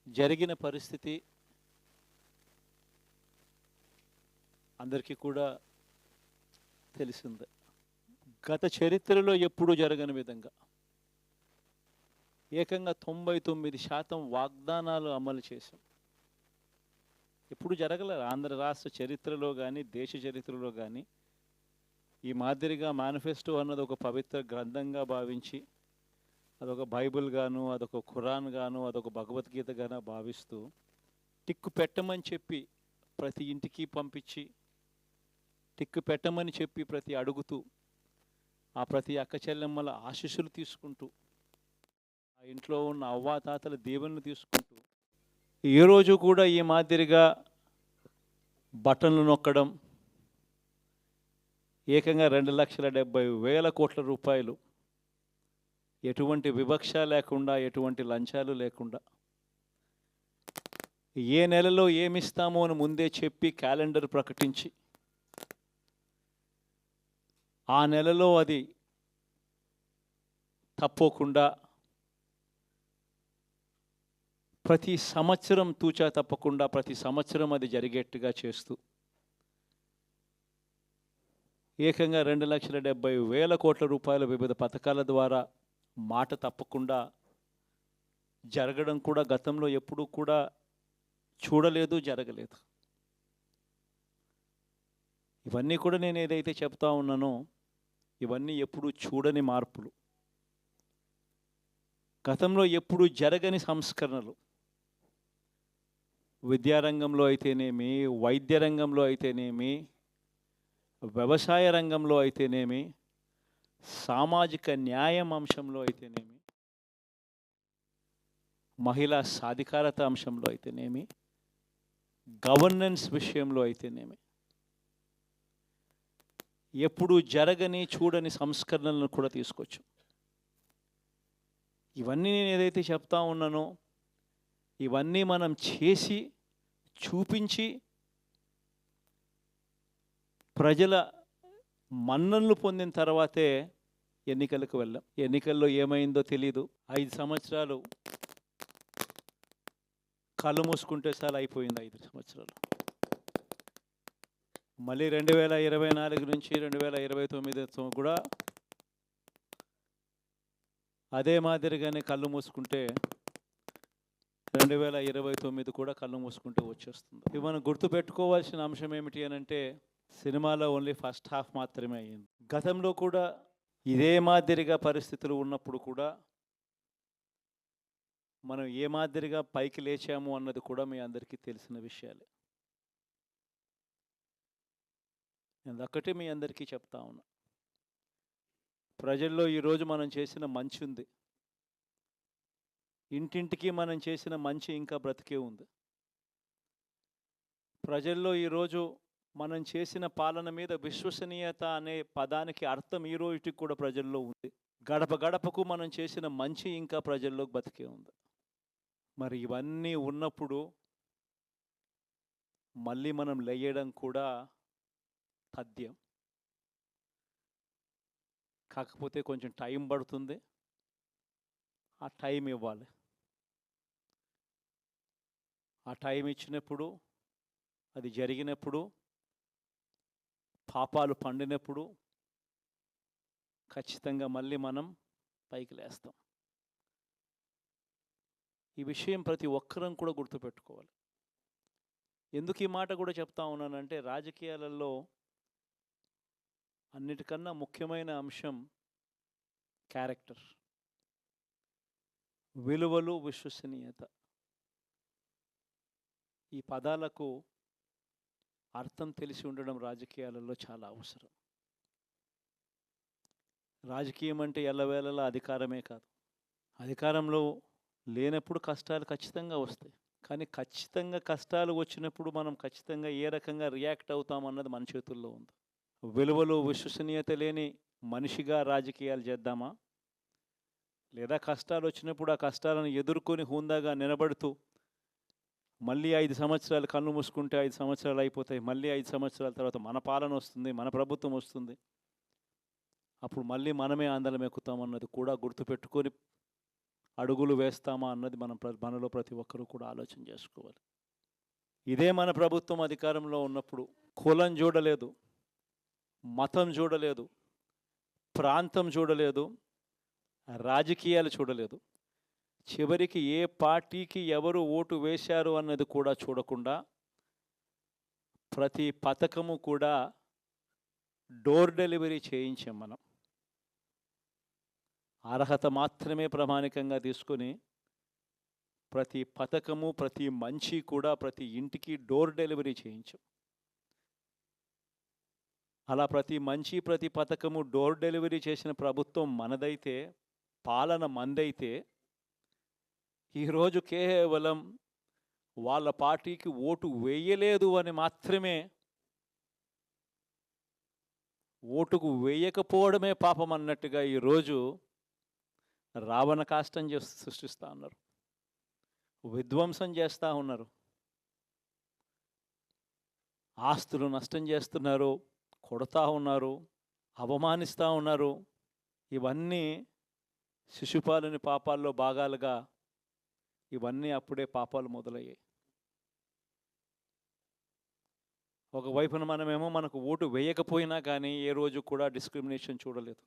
జరిగిన పరిస్థితి అందరికీ కూడా తెలిసిందే. గత చరిత్రలో ఎప్పుడూ జరగని విధంగా ఏకంగా 99% వాగ్దానాలు అమలు చేశాం. ఎప్పుడు జరగలేదు ఆంధ్ర రాష్ట్ర చరిత్రలో కానీ దేశ చరిత్రలో కానీ ఈ మాదిరిగా మేనిఫెస్టో అన్నది ఒక పవిత్ర గ్రంథంగా భావించి అదొక బైబిల్ గాను, అదొక ఖురాన్ గాను, అదొక భగవద్గీత గాను భావిస్తూ టిక్కు పెట్టమని చెప్పి ప్రతి ఇంటికి పంపించి టిక్కు పెట్టమని చెప్పి ప్రతి అడుగుతూ ఆ ప్రతి అక్క చెల్లెమ్మల ఆశీస్సులు తీసుకుంటూ ఆ ఇంట్లో ఉన్న అవ్వాతాతల దీవెనలు తీసుకుంటూ ఏ రోజు కూడా ఈ మాదిరిగా బటన్లు నొక్కడం ఏకంగా 2,70,000 కోట్ల రూపాయలు ఎటువంటి వివక్ష లేకుండా ఎటువంటి లంచాలు లేకుండా ఏ నెలలో ఏమిస్తామో అని ముందే చెప్పి క్యాలెండర్ ప్రకటించి ఆ నెలలో అది తప్పకుండా ప్రతి సంవత్సరం తూచా తప్పకుండా ప్రతి సంవత్సరం అది జరిగేట్టుగా చేస్తూ ఏకంగా 2,70,000 కోట్ల రూపాయల వివిధ పథకాల ద్వారా మాట తప్పకుండా జరగడం కూడా గతంలో ఎప్పుడూ కూడా చూడలేదు, జరగలేదు. ఇవన్నీ కూడా నేను ఏదైతే చెప్తా ఉన్నానో ఇవన్నీ ఎప్పుడూ చూడని మార్పులు, గతంలో ఎప్పుడూ జరగని సంస్కరణలు. విద్యారంగంలో అయితేనేమి, వైద్య రంగంలో అయితేనేమి, వ్యవసాయ రంగంలో అయితేనేమి, సామాజిక న్యాయం అంశంలో అయితేనేమి, మహిళా సాధికారత అంశంలో అయితేనేమి, గవర్నెన్స్ విషయంలో అయితేనేమి ఎప్పుడు జరగని చూడని సంస్కరణలను కూడా తీసుకొచ్చు. ఇవన్నీ నేను ఏదైతే చెప్తా ఉన్నానో ఇవన్నీ మనం చేసి చూపించి ప్రజల మన్ననలు పొందిన తర్వాతే ఎన్నికలకు వెళ్ళాం. ఎన్నికల్లో ఏమైందో తెలీదు. 5 సంవత్సరాలు కళ్ళు మూసుకుంటే చాలా అయిపోయింది. 5 సంవత్సరాలు మళ్ళీ 2024 నుంచి 2029 కూడా అదే మాదిరిగానే కళ్ళు మూసుకుంటే 2029 కూడా కళ్ళు మూసుకుంటే వచ్చేస్తుంది. ఇవి మనం గుర్తుపెట్టుకోవాల్సిన అంశం ఏమిటి అని అంటే సినిమాలో ఓన్లీ ఫస్ట్ హాఫ్ మాత్రమే అయ్యింది. గతంలో కూడా ఇదే మాదిరిగా పరిస్థితులు ఉన్నప్పుడు కూడా మనం ఏ మాదిరిగా పైకి లేచాము అన్నది కూడా మీ అందరికీ తెలిసిన విషయాలే. నేను ఒక్కటే మీ అందరికీ చెప్తా ఉన్నా, ప్రజల్లో ఈరోజు మనం చేసిన మంచి ఉంది. ఇంటింటికి మనం చేసిన మంచి ఇంకా బ్రతికే ఉంది. ప్రజల్లో ఈరోజు మనం చేసిన పాలన మీద విశ్వసనీయత అనే పదానికి అర్థం ఈ రోజుకి కూడా ప్రజల్లో ఉంది. గడప గడపకు మనం చేసిన మంచి ఇంకా ప్రజల్లో బతికే ఉంది. మరి ఇవన్నీ ఉన్నప్పుడు మళ్ళీ మనం లేయడం కూడా తథ్యం. కాకపోతే కొంచెం టైం పడుతుంది. ఆ టైం ఇవ్వాలి. ఆ టైం ఇచ్చినప్పుడు, అది జరిగినప్పుడు, పాపాలు పండినప్పుడు ఖచ్చితంగా మళ్ళీ మనం పైకి లేస్తాం. ఈ విషయం ప్రతి ఒక్కరం కూడా గుర్తుపెట్టుకోవాలి. ఎందుకు ఈ మాట కూడా చెప్తా ఉన్నానంటే రాజకీయాలలో అన్నిటికన్నా ముఖ్యమైన అంశం క్యారెక్టర్, విలువలు, విశ్వసనీయత. ఈ పదాలకు అర్థం తెలిసి ఉండడం రాజకీయాలలో చాలా అవసరం. రాజకీయం అంటే ఎల్లవేళలా అధికారమే కాదు. అధికారంలో లేనప్పుడు కష్టాలు ఖచ్చితంగా వస్తాయి. కానీ ఖచ్చితంగా కష్టాలు వచ్చినప్పుడు మనం ఖచ్చితంగా ఏ రకంగా రియాక్ట్ అవుతామన్నది మన చేతుల్లో ఉంది. విలువలు, విశ్వసనీయత లేని మనిషిగా రాజకీయాలు చేద్దామా, లేదా కష్టాలు వచ్చినప్పుడు ఆ కష్టాలను ఎదుర్కొని హుందాగా నిలబడుతూ మళ్ళీ 5 సంవత్సరాలు కళ్ళు మూసుకుంటే 5 సంవత్సరాలు అయిపోతాయి, మళ్ళీ 5 సంవత్సరాల తర్వాత మన పాలన వస్తుంది, మన ప్రభుత్వం వస్తుంది, అప్పుడు మళ్ళీ మనమే ఆందోళన ఎక్కుతామన్నది కూడా గుర్తుపెట్టుకొని అడుగులు వేస్తామా అన్నది మనలో ప్రతి ఒక్కరూ కూడా ఆలోచన చేసుకోవాలి. ఇదే మన ప్రభుత్వం అధికారంలో ఉన్నప్పుడు కులం చూడలేదు, మతం చూడలేదు, ప్రాంతం చూడలేదు, రాజకీయాలు చూడలేదు. చివరికి ఏ పార్టీకి ఎవరు ఓటు వేశారు అన్నది కూడా చూడకుండా ప్రతి పథకము కూడా డోర్ డెలివరీ చేయించాం మనం. అర్హత మాత్రమే ప్రామాణికంగా తీసుకొని ప్రతి పథకము, ప్రతి మంచి కూడా ప్రతి ఇంటికి డోర్ డెలివరీ చేయించాం. అలా ప్రతి మంచి, ప్రతి పథకము డోర్ డెలివరీ చేసిన ప్రభుత్వం మనదైతే, పాలన మందైతే, ఈరోజు కేవలం వాళ్ళ పార్టీకి ఓటు వేయలేదు అని మాత్రమే, ఓటుకు వేయకపోవడమే పాపం అన్నట్టుగా ఈరోజు రావణ కాష్టం సృష్టిస్తూ ఉన్నారు, విధ్వంసం చేస్తూ ఉన్నారు, ఆస్తులు నష్టం చేస్తున్నారు, కొడతా ఉన్నారు, అవమానిస్తూ ఉన్నారు. ఇవన్నీ శిశుపాలుని పాపాల్లో భాగాలుగా ఇవన్నీ అప్పుడే పాపాలు మొదలయ్యాయి. ఒకవైపున మనమేమో మనకు ఓటు వేయకపోయినా కానీ ఏ రోజు కూడా డిస్క్రిమినేషన్ చూడలేదు.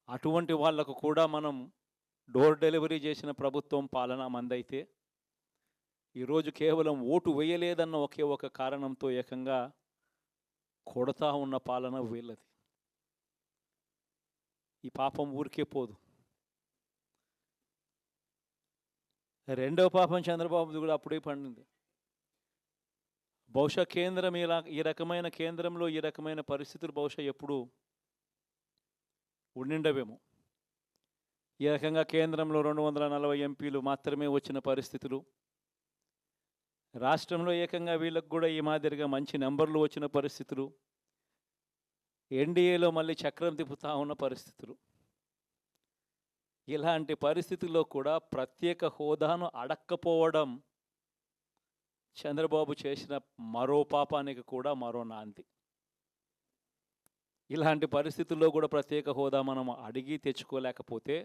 అటువంటి వాళ్లకు కూడా మనం డోర్ డెలివరీ చేసిన ప్రభుత్వం పాలన మందైతే, ఈరోజు కేవలం ఓటు వేయలేదన్న ఒకే ఒక కారణంతో ఏకంగా కొడతా ఉన్న పాలన వీళ్ళది. ఈ పాపం ఊరికే పోదు. రెండవ పాపం చంద్రబాబుది కూడా అప్పుడే పండింది. బహుశా కేంద్రం ఈ రకమైన కేంద్రంలో ఈ రకమైన పరిస్థితులు బహుశా ఎప్పుడు ఉండిండవేమో. ఈ రకంగా కేంద్రంలో 240 ఎంపీలు మాత్రమే వచ్చిన పరిస్థితులు, రాష్ట్రంలో ఏకంగా వీళ్ళకు కూడా ఈ మాదిరిగా మంచి నెంబర్లు వచ్చిన పరిస్థితులు, ఎన్డీఏలో మళ్ళీ చక్రం తిప్పుతా ఉన్న పరిస్థితులు. ఇలాంటి పరిస్థితుల్లో కూడా ప్రత్యేక హోదాను అడక్కపోవడం చంద్రబాబు చేసిన మరో పాపానికి కూడా మరో నాంది. ఇలాంటి పరిస్థితుల్లో కూడా ప్రత్యేక హోదా మనం అడిగి తెచ్చుకోలేకపోతే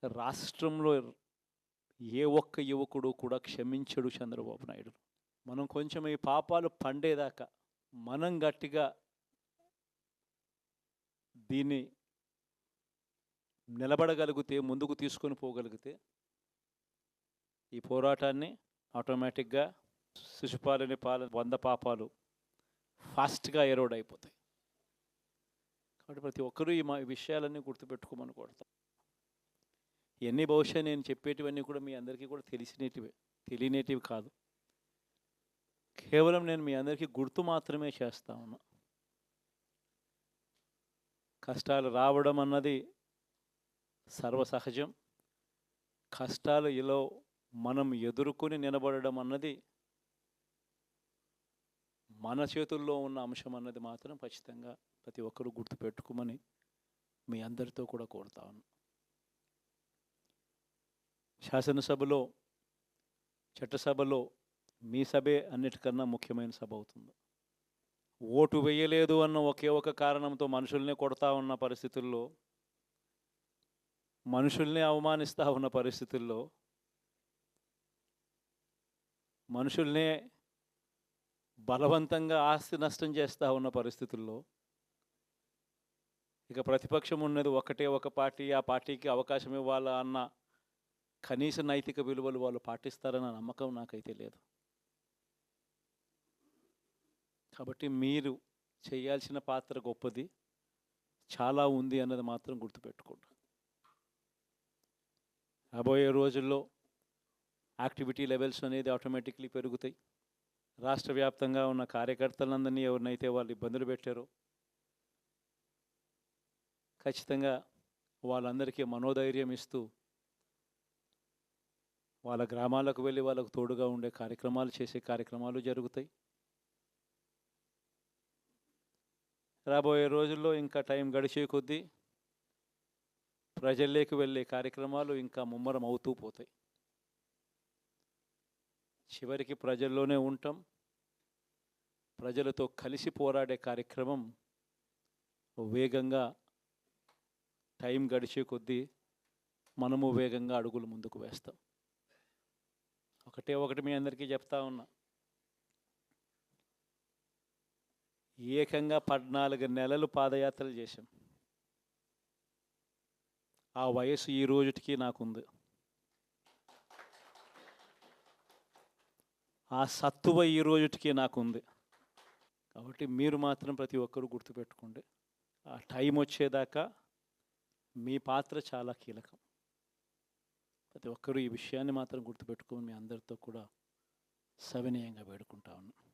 రాష్ట్రంలో ఏ ఒక్క యువకుడు కూడా క్షమించడు చంద్రబాబు నాయుడు. మనం కొంచెం ఈ పాపాలు పండేదాకా మనం గట్టిగా దీన్ని నిలబడగలిగితే, ముందుకు తీసుకొని పోగలిగితే ఈ పోరాటాన్ని ఆటోమేటిక్గా శిశుపాలుని 100 పాపాలు ఫాస్ట్గా ఎరోడ్ అయిపోతాయి. కాబట్టి ప్రతి ఒక్కరూ ఈ విషయాలన్నీ గుర్తుపెట్టుకోమని కోరుతాం. ఇవన్నీ బహుశా నేను చెప్పేటివన్నీ కూడా మీ అందరికీ కూడా తెలియనేటివి కాదు. కేవలం నేను మీ అందరికీ గుర్తు మాత్రమే చేస్తా ఉన్నా. కష్టాలు రావడం అన్నది సర్వసహజం. కష్టాలు ఇలా మనం ఎదుర్కొని నిలబడడం అన్నది మన చేతుల్లో ఉన్న అంశం అన్నది మాత్రం ఖచ్చితంగా ప్రతి ఒక్కరూ గుర్తుపెట్టుకోమని మీ అందరితో కూడా కోరుతా ఉన్నాను. శాసనసభలో, చట్టసభలో మీ సభే అన్నిటికన్నా ముఖ్యమైన సభ అవుతుంది. ఓటు వేయలేదు అన్న ఒకే ఒక కారణంతో మనుషుల్ని కొడతా ఉన్న పరిస్థితుల్లో, మనుషుల్ని అవమానిస్తూ ఉన్న పరిస్థితుల్లో, మనుషుల్నే బలవంతంగా ఆస్తి నష్టం చేస్తూ ఉన్న పరిస్థితుల్లో ఇక ప్రతిపక్షం ఉన్నది ఒకటే ఒక పార్టీ, ఆ పార్టీకి అవకాశం ఇవ్వాలా అన్న కనీస నైతిక విలువలు వాళ్ళు పాటిస్తారన్న నమ్మకం నాకైతే లేదు. కాబట్టి మీరు చేయాల్సిన పాత్ర గొప్పది, చాలా ఉంది అన్నది మాత్రం గుర్తుపెట్టుకోండి. రాబోయే రోజుల్లో యాక్టివిటీ లెవెల్స్ అనేది ఆటోమేటిక్లీ పెరుగుతాయి. రాష్ట్ర వ్యాప్తంగా ఉన్న కార్యకర్తలందరినీ ఎవరినైతే వాళ్ళు ఇబ్బందులు పెట్టారో ఖచ్చితంగా వాళ్ళందరికీ మనోధైర్యం ఇస్తూ వాళ్ళ గ్రామాలకు వెళ్ళి వాళ్ళకు తోడుగా ఉండే చేసే కార్యక్రమాలు జరుగుతాయి. రాబోయే రోజుల్లో ఇంకా టైం గడిచే కొద్దీ ప్రజల్లోకి వెళ్ళే కార్యక్రమాలు ఇంకా ముమ్మరం అవుతూ పోతాయి. చివరికి ప్రజల్లోనే ఉంటాం. ప్రజలతో కలిసి పోరాడే కార్యక్రమం వేగంగా టైం గడిచే కొద్దీ మనము వేగంగా అడుగులు ముందుకు వేస్తాం. ఒకటి మీ అందరికీ చెప్తా ఉన్నా, ఏకంగా 14 నెలలు పాదయాత్రలు చేశాం. ఆ వయసు ఈ రోజుటికి నాకుంది. ఆ సత్తువ ఈ రోజుటికి నాకుంది. కాబట్టి మీరు మాత్రం ప్రతి ఒక్కరూ గుర్తుపెట్టుకోండి, ఆ టైం వచ్చేదాకా మీ పాత్ర చాలా కీలకం. ప్రతి ఒక్కరూ ఈ విషయాన్ని మాత్రం గుర్తుపెట్టుకొని మీ అందరితో కూడా సవినయంగా వేడుకుంటా ఉన్నాను.